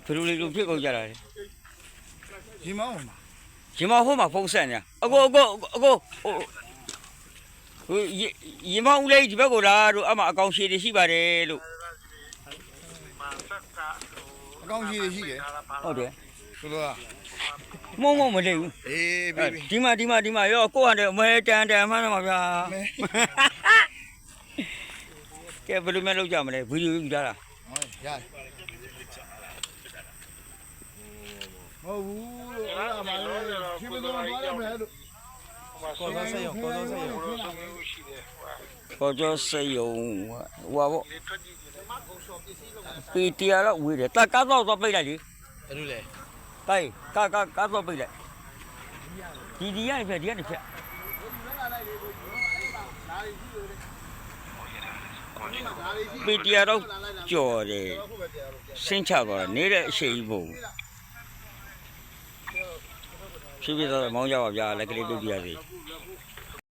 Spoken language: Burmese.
ဘယ်လိုလေးလို့ဖြစ်ကုန်ကြတာလဲ ဒီမောင်းမှာ ရင်မဟိုမှာဖုံးဆက်နေအကိုရင်မောင်းလေးဒီဘက်ကိုလာတို့အမှအကောင်ရှည်တွေရှိပါတယ်လို့ အကောင်းကြီးရှိတယ် ဟုတ်တယ် ဆိုတော့ မုံမလေးဘူး အေးဘေးဘေး ဒီမှာရောကိုယ့်ဟန်တယ်အမဲတန်မှန်းမှာဗျာကဲဘယ်လိုမှလုပ်ကြမလဲဗီဒီယိုယူထားတာ ဟုတ်ရတယ်မဟုတ်ဘူးလို့အဲ့ဒါမှလည်းဒီမတော်သွားရမယ်လို့ကောသောဆက်ရောကောသောဆက်ရော ခေါ်ကြောစေယုံဟွာပေါ့ပီတီယာတော့ဝေးတယ်တာကားတော့ပိတ်လိုက်လေ ဘယ်လိုလဲ တိုင်းကားတော့ပိတ်လိုက်ဒီရနေဖြတ်ပီတီယာတော့ကြော်တယ်ဆင်းချသွားတယ်နေတဲ့အရှိကြီးပုံဖြည်းဖြည်းတော့မောင်းကြပါဗျာလက်ကလေးပြုတ်ပြရစီ